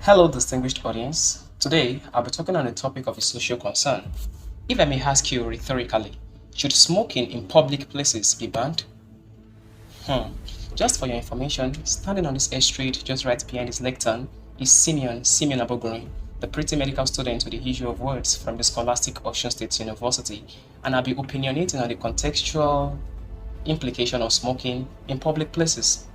Hello, distinguished audience. Today, I'll be talking on the topic of a social concern. If I may ask you rhetorically, should smoking in public places be banned? Just for your information, standing on this air street just right behind this lectern is Simeon Abogurin, the pretty medical student with the issue of words from the scholastic Ocean State University, and I'll be opinionating on the contextual implication of smoking in public places.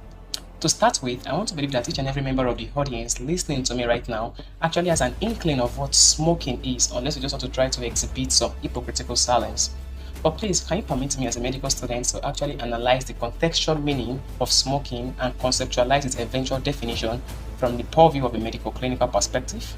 To start with, I want to believe that each and every member of the audience listening to me right now actually has an inkling of what smoking is, unless you just want to try to exhibit some hypocritical silence. But please, can you permit me as a medical student to actually analyze the contextual meaning of smoking and conceptualize its eventual definition from the purview of a medical clinical perspective?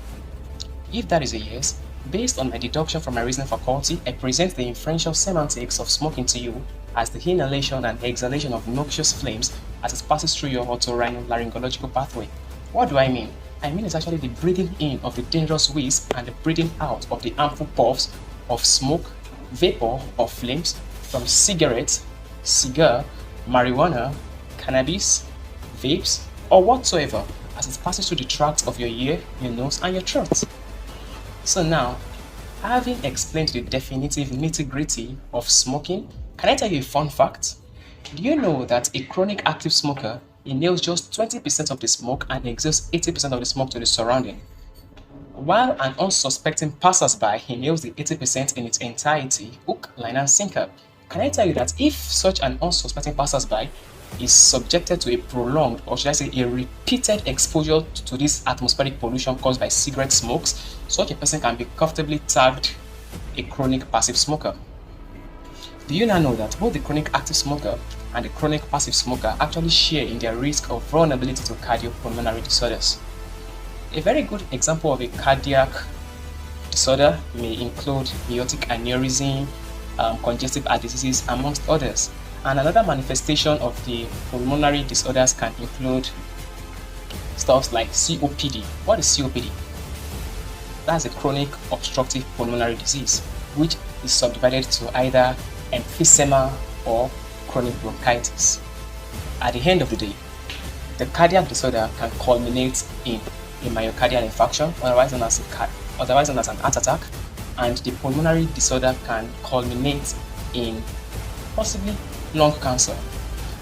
If that is a yes, based on my deduction from my reasoning faculty, I present the inferential semantics of smoking to you as the inhalation and exhalation of noxious flames as it passes through your otorhinolaryngological pathway. What do I mean? I mean it's actually the breathing in of the dangerous wisp and the breathing out of the harmful puffs of smoke, vapor, or flames from cigarettes, cigar, marijuana, cannabis, vapes, or whatsoever as it passes through the tracts of your ear, your nose, and your throat. So now, having explained the definitive nitty-gritty of smoking, can I tell you a fun fact? Do you know that a chronic active smoker inhales just 20% of the smoke and exhales 80% of the smoke to the surrounding, while an unsuspecting passersby inhales the 80% in its entirety, hook, line, and sinker? Can I tell you that if such an unsuspecting passersby is subjected to a prolonged, or should I say a repeated exposure to this atmospheric pollution caused by cigarette smokes, such a person can be comfortably tagged a chronic passive smoker? Do you now know that both the chronic active smoker and the chronic passive smoker actually share in their risk of vulnerability to cardiopulmonary disorders? A very good example of a cardiac disorder may include aortic aneurysm, congestive heart diseases, amongst others. And another manifestation of the pulmonary disorders can include stuff like COPD. What is COPD? That's a chronic obstructive pulmonary disease, which is subdivided to either emphysema or chronic bronchitis. At the end of the day, the cardiac disorder can culminate in a myocardial infarction, otherwise known as an heart attack, and the pulmonary disorder can culminate in possibly lung cancer.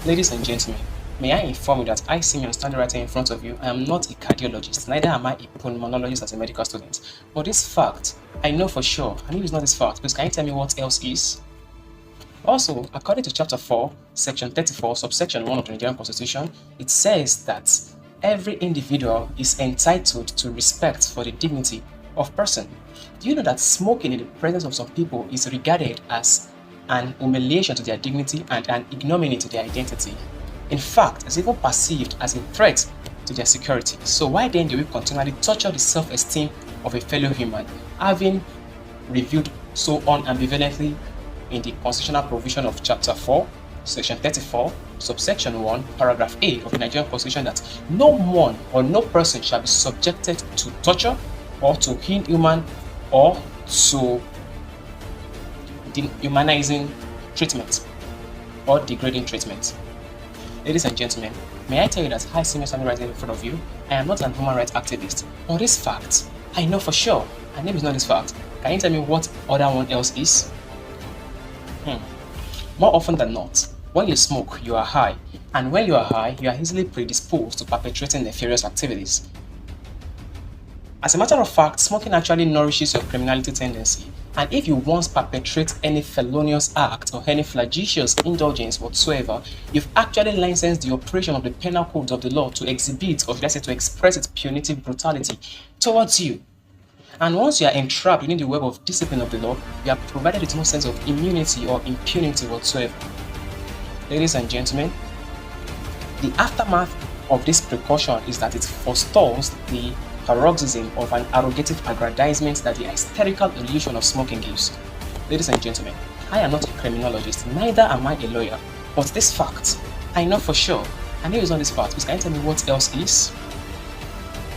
Ladies and gentlemen, may I inform you that I, Simeon, standing right here in front of you, I am not a cardiologist, neither am I a pulmonologist as a medical student. But this fact, I know for sure, and if it's not this fact, please can you tell me what else is? Also, according to Chapter 4, Section 34, Subsection 1 of the Nigerian Constitution, it says that every individual is entitled to respect for the dignity of person. Do you know that smoking in the presence of some people is regarded as an humiliation to their dignity and an ignominy to their identity? In fact, it's even perceived as a threat to their security. So why then do we continually torture the self-esteem of a fellow human, having reviewed so unambivalently in the constitutional provision of Chapter 4, Section 34, Subsection 1, Paragraph 8 of the Nigerian Constitution that no one or no person shall be subjected to torture or to inhuman or to dehumanizing treatment or degrading treatment? Ladies and gentlemen, may I tell you that I, Senior standing right here in front of you, I am not an human rights activist. But this fact, I know for sure, and if it's not this fact, can you tell me what other one else is? More often than not, when you smoke, you are high, and when you are high, you are easily predisposed to perpetrating nefarious activities. As a matter of fact, smoking actually nourishes your criminality tendency, and if you once perpetrate any felonious act or any flagitious indulgence whatsoever, you've actually licensed the operation of the penal codes of the law to exhibit, or should I say to express, its punitive brutality towards you. And once you are entrapped within the web of discipline of the law, you are provided with no sense of immunity or impunity whatsoever. Ladies and gentlemen, the aftermath of this precaution is that it forestalls the paroxysm of an arrogative aggrandizement that the hysterical illusion of smoking gives. Ladies and gentlemen, I am not a criminologist, neither am I a lawyer, but this fact, I know for sure, and here is not this fact, please can you tell me what else is?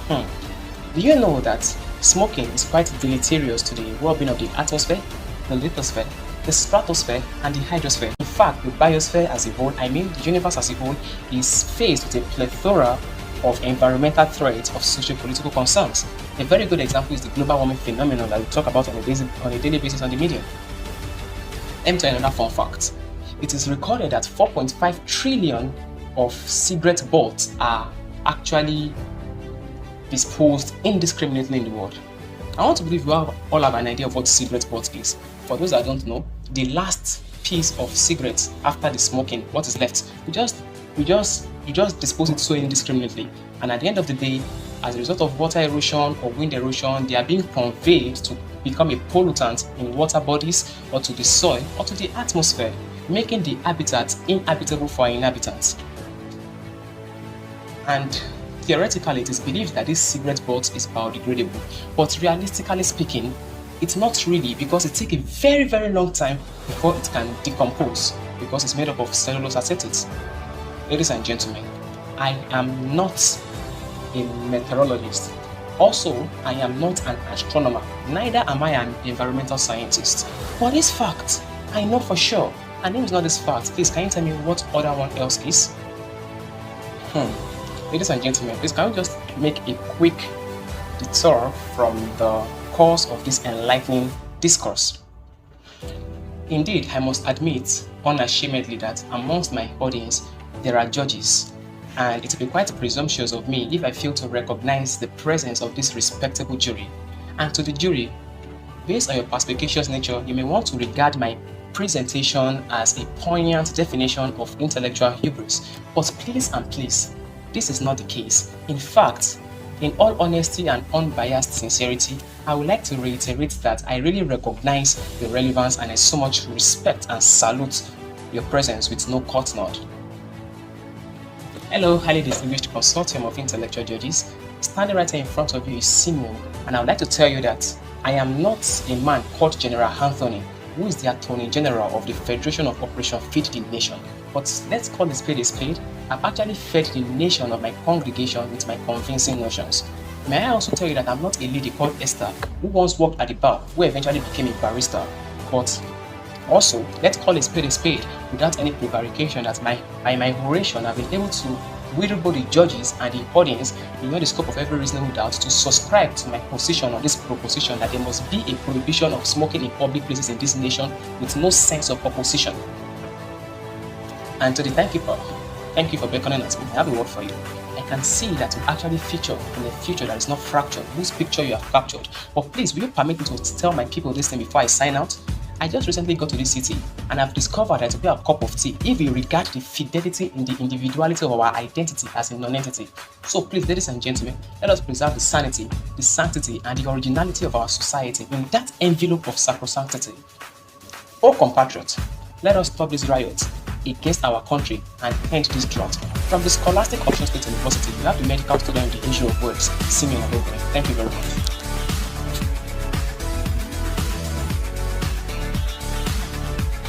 Do you know that smoking is quite deleterious to the well-being of the atmosphere, the lithosphere, the stratosphere, and the hydrosphere? In fact, the biosphere as a whole, I mean the universe as a whole, is faced with a plethora of environmental threats of socio-political concerns. A very good example is the global warming phenomenon that we talk about on a daily basis on the media. Let me tell you another fun fact. It is recorded that 4.5 trillion of cigarette butts are actually disposed indiscriminately in the world. I want to believe you all have an idea of what cigarette butt is. For those that don't know, the last piece of cigarettes after the smoking, what is left, you just dispose it so indiscriminately, and at the end of the day, as a result of water erosion or wind erosion, they are being conveyed to become a pollutant in water bodies or to the soil or to the atmosphere, making the habitat inhabitable for our inhabitants. And theoretically, it is believed that this cigarette butt is biodegradable, but realistically speaking, it's not really, because it takes a very, very long time before it can decompose, because it's made up of cellulose acetates. Ladies and gentlemen, I am not a meteorologist. Also, I am not an astronomer. Neither am I an environmental scientist. But this fact, I know for sure. And if it's not this fact, please can you tell me what other one else is? Ladies and gentlemen, please can we just make a quick detour from the course of this enlightening discourse. Indeed, I must admit unashamedly that amongst my audience, there are judges, and it would be quite presumptuous of me if I fail to recognize the presence of this respectable jury. And to the jury, based on your perspicacious nature, you may want to regard my presentation as a poignant definition of intellectual hubris. But please and please, this is not the case. In fact, in all honesty and unbiased sincerity, I would like to reiterate that I really recognize the relevance and I so much respect and salute your presence with no court nod. Hello, highly distinguished consortium of intellectual judges. Standing right here in front of you is Simeon, and I would like to tell you that I am not a man called General Anthony, who is the Attorney General of the Federation of Operation Feed the Nation. But let's call a spade a spade. I've actually fed the nation of my congregation with my convincing notions. May I also tell you that I'm not a lady called Esther, who once worked at the bar, who eventually became a barrister. But also, let's call a spade without any prevarication that by my oration I've been able to wheedle both the judges and the audience beyond the scope of every reasonable doubt to subscribe to my position on this proposition that there must be a prohibition of smoking in public places in this nation with no sense of opposition. And to the timekeeper, thank you for beckoning at me. I have a word for you. I can see that you actually feature in a future that is not fractured, whose picture you have captured. But please, will you permit me to tell my people this thing before I sign out? I just recently got to this city and I've discovered that to be a cup of tea if we regard the fidelity in the individuality of our identity as a non-entity. So please, ladies and gentlemen, let us preserve the sanity, the sanctity, and the originality of our society in that envelope of sacrosanctity. Oh compatriots, let us stop this riot against our country and end this drought. From the scholastic Ocean State University, we have the medical student in the issue of words, Simeon. Thank you very much.